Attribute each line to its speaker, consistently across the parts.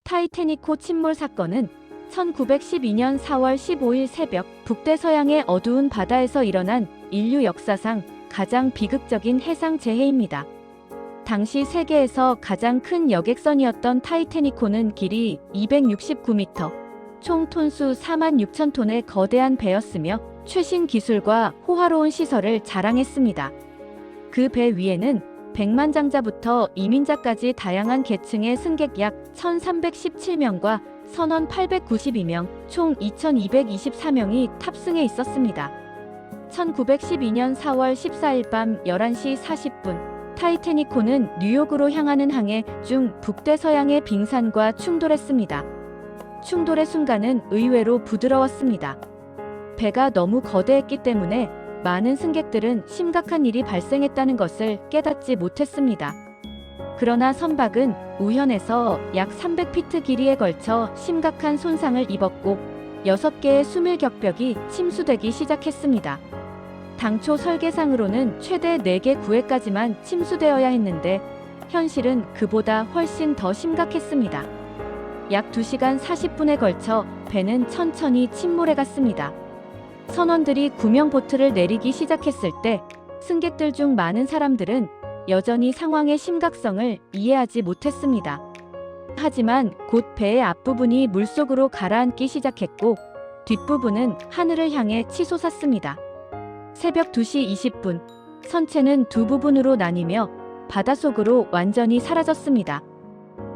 Speaker 1: 타이타닉호 침몰 사건은 1912년 4월 15일 새벽 북대서양의 어두운 바다에서 일어난 인류 역사상 가장 비극적인 해상 재해입니다. 당시 세계에서 가장 큰 여객선이었던 타이타닉호는 길이 269m, 총 톤수 46,000톤의 거대한 배였으며 최신 기술과 호화로운 시설을 자랑했습니다. 그 배 위에는 백만장자부터 이민자까지 다양한 계층의 승객 약 1,317명과 선원 892명, 총 2,224명이 탑승해 있었습니다. 1912년 4월 14일 밤 11시 40분, 타이타닉호는 뉴욕으로 향하는 항해 중 북대서양의 빙산과 충돌했습니다. 충돌의 순간은 의외로 부드러웠습니다. 배가 너무 거대했기 때문에 많은 승객들은 심각한 일이 발생했다는 것을 깨닫지 못했습니다. 그러나 선박은 우현에서 약 300피트 길이에 걸쳐 심각한 손상을 입었고 6개의 수밀격벽이 침수되기 시작했습니다. 당초 설계상으로는 최대 4개 구해까지만 침수되어야 했는데 현실은 그보다 훨씬 더 심각했습니다. 약 2시간 40분에 걸쳐 배는 천천히 침몰해갔습니다. 선원들이 구명 보트를 내리기 시작했을 때 승객들 중 많은 사람들은 여전히 상황의 심각성을 이해하지 못했습니다. 하지만 곧 배의 앞부분이 물속으로 가라앉기 시작했고 뒷부분은 하늘을 향해 치솟았습니다. 새벽 2시 20분, 선체는 두 부분으로 나뉘며 바닷속으로 완전히 사라졌습니다.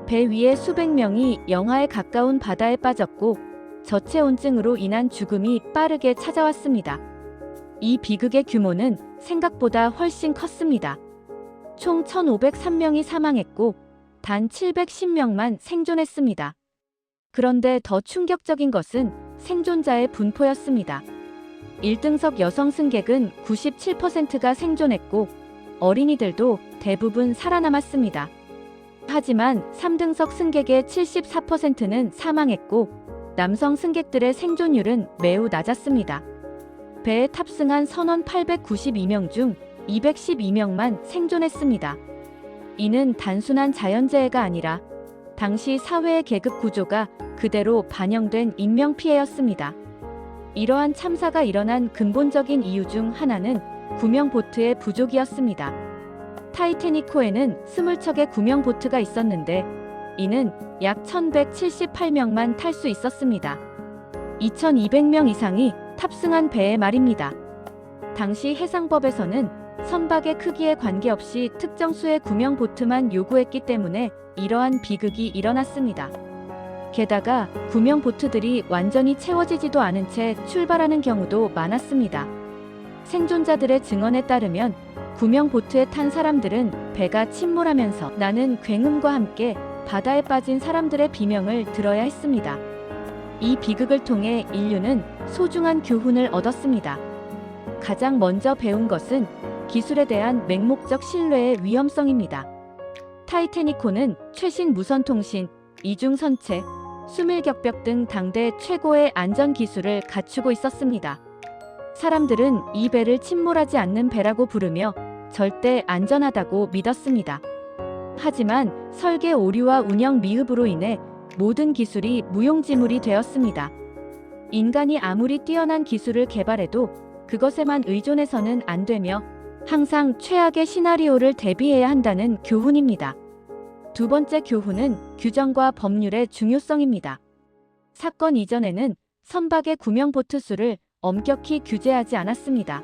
Speaker 1: 배 위에 수백 명이 영하에 가까운 바다에 빠졌고 저체온증으로 인한 죽음이 빠르게 찾아왔습니다. 이 비극의 규모는 생각보다 훨씬 컸습니다. 총 1,503명이 사망했고 단 710명만 생존했습니다. 그런데 더 충격적인 것은 생존자의 분포였습니다. 1등석 여성 승객은 97%가 생존했고 어린이들도 대부분 살아남았습니다. 하지만 3등석 승객의 74%는 사망했고 남성 승객들의 생존율은 매우 낮았습니다. 배에 탑승한 선원 892명 중 212명만 생존했습니다. 이는 단순한 자연재해가 아니라 당시 사회의 계급 구조가 그대로 반영된 인명피해였습니다. 이러한 참사가 일어난 근본적인 이유 중 하나는 구명보트의 부족이었습니다. 타이타닉호에는 20척의 구명보트가 있었는데 이는 약 1,178명만 탈 수 있었습니다. 2,200명 이상이 탑승한 배에 말입니다. 당시 해상법에서는 선박의 크기에 관계없이 특정 수의 구명보트만 요구했기 때문에 이러한 비극이 일어났습니다. 게다가 구명보트들이 완전히 채워지지도 않은 채 출발하는 경우도 많았습니다. 생존자들의 증언에 따르면 구명보트에 탄 사람들은 배가 침몰하면서 나는 굉음과 함께 바다에 빠진 사람들의 비명을 들어야 했습니다. 이 비극을 통해 인류는 소중한 교훈을 얻었습니다. 가장 먼저 배운 것은 기술에 대한 맹목적 신뢰의 위험성입니다. 타이타닉호는 최신 무선통신, 이중선체, 수밀격벽 등 당대 최고의 안전 기술을 갖추고 있었습니다. 사람들은 이 배를 침몰하지 않는 배라고 부르며 절대 안전하다고 믿었습니다. 하지만 설계 오류와 운영 미흡으로 인해 모든 기술이 무용지물이 되었습니다. 인간이 아무리 뛰어난 기술을 개발해도 그것에만 의존해서는 안 되며 항상 최악의 시나리오를 대비해야 한다는 교훈입니다. 두 번째 교훈은 규정과 법률의 중요성입니다. 사건 이전에는 선박의 구명보트 수를 엄격히 규제하지 않았습니다.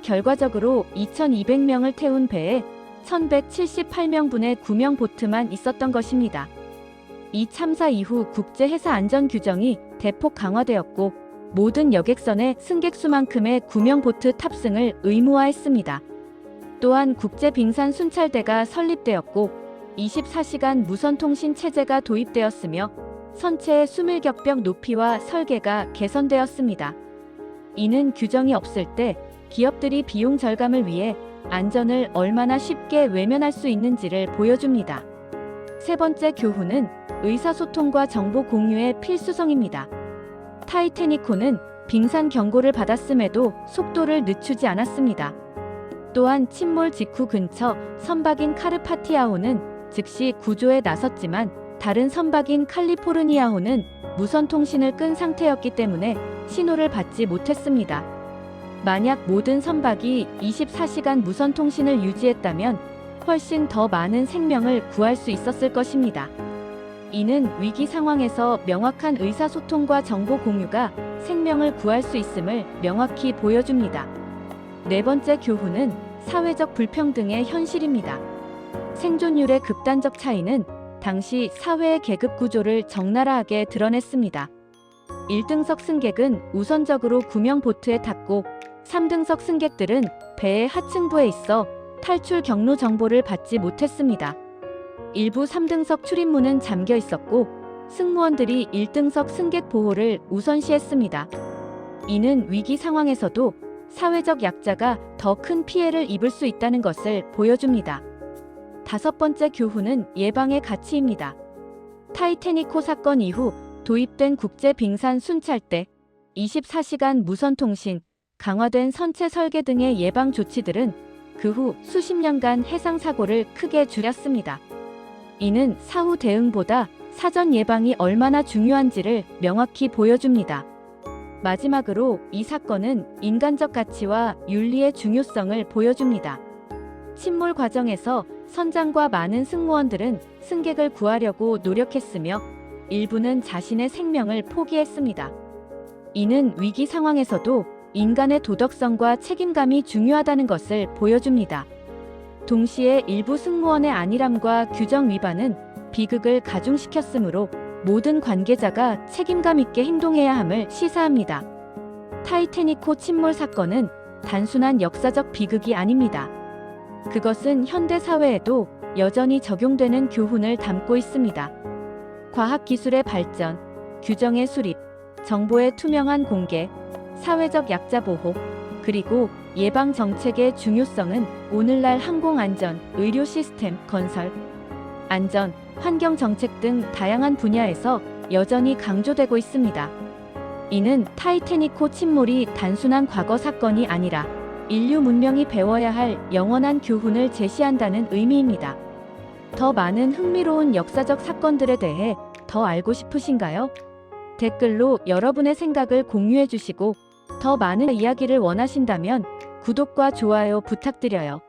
Speaker 1: 결과적으로 2,200명을 태운 배에 1,178명분의 구명보트만 있었던 것입니다. 이 참사 이후 국제해사안전규정이 대폭 강화되었고 모든 여객선의 승객 수만큼의 구명보트 탑승을 의무화했습니다. 또한 국제빙산 순찰대가 설립되었고 24시간 무선통신 체제가 도입되었으며 선체의 수밀격벽 높이와 설계가 개선되었습니다. 이는 규정이 없을 때 기업들이 비용 절감을 위해 안전을 얼마나 쉽게 외면할 수 있는지를 보여줍니다. 세 번째 교훈은 의사소통과 정보 공유의 필수성입니다. 타이타닉호는 빙산 경고를 받았음에도 속도를 늦추지 않았습니다. 또한 침몰 직후 근처 선박인 카르파티아호는 즉시 구조에 나섰지만 다른 선박인 칼리포르니아호는 무선 통신을 끈 상태였기 때문에 신호를 받지 못했습니다. 만약 모든 선박이 24시간 무선 통신을 유지했다면 훨씬 더 많은 생명을 구할 수 있었을 것입니다. 이는 위기 상황에서 명확한 의사소통과 정보 공유가 생명을 구할 수 있음을 명확히 보여줍니다. 네 번째 교훈은 사회적 불평등의 현실입니다. 생존율의 극단적 차이는 당시 사회의 계급 구조를 적나라하게 드러냈습니다. 1등석 승객은 우선적으로 구명 보트에 탔고 3등석 승객들은 배의 하층부에 있어 탈출 경로 정보를 받지 못했습니다. 일부 3등석 출입문은 잠겨 있었고 승무원들이 1등석 승객 보호를 우선시했습니다. 이는 위기 상황에서도 사회적 약자가 더 큰 피해를 입을 수 있다는 것을 보여줍니다. 다섯 번째 교훈은 예방의 가치입니다. 타이타닉호 사건 이후 도입된 국제 빙산 순찰대, 24시간 무선 통신, 강화된 선체 설계 등의 예방 조치들은 그 후 수십 년간 해상 사고를 크게 줄였습니다. 이는 사후 대응보다 사전 예방이 얼마나 중요한지를 명확히 보여줍니다. 마지막으로 이 사건은 인간적 가치와 윤리의 중요성을 보여줍니다. 침몰 과정에서 선장과 많은 승무원들은 승객을 구하려고 노력했으며 일부는 자신의 생명을 포기했습니다. 이는 위기 상황에서도 인간의 도덕성과 책임감이 중요하다는 것을 보여줍니다. 동시에 일부 승무원의 안일함과 규정 위반은 비극을 가중시켰으므로 모든 관계자가 책임감 있게 행동해야 함을 시사합니다. 타이타닉호 침몰 사건은 단순한 역사적 비극이 아닙니다. 그것은 현대 사회에도 여전히 적용되는 교훈을 담고 있습니다. 과학기술의 발전, 규정의 수립, 정보의 투명한 공개, 사회적 약자 보호, 그리고 예방 정책의 중요성은 오늘날 항공안전, 의료 시스템, 건설, 안전, 환경 정책 등 다양한 분야에서 여전히 강조되고 있습니다. 이는 타이타닉호 침몰이 단순한 과거 사건이 아니라 인류 문명이 배워야 할 영원한 교훈을 제시한다는 의미입니다. 더 많은 흥미로운 역사적 사건들에 대해 더 알고 싶으신가요? 댓글로 여러분의 생각을 공유해 주시고 더 많은 이야기를 원하신다면 구독과 좋아요 부탁드려요.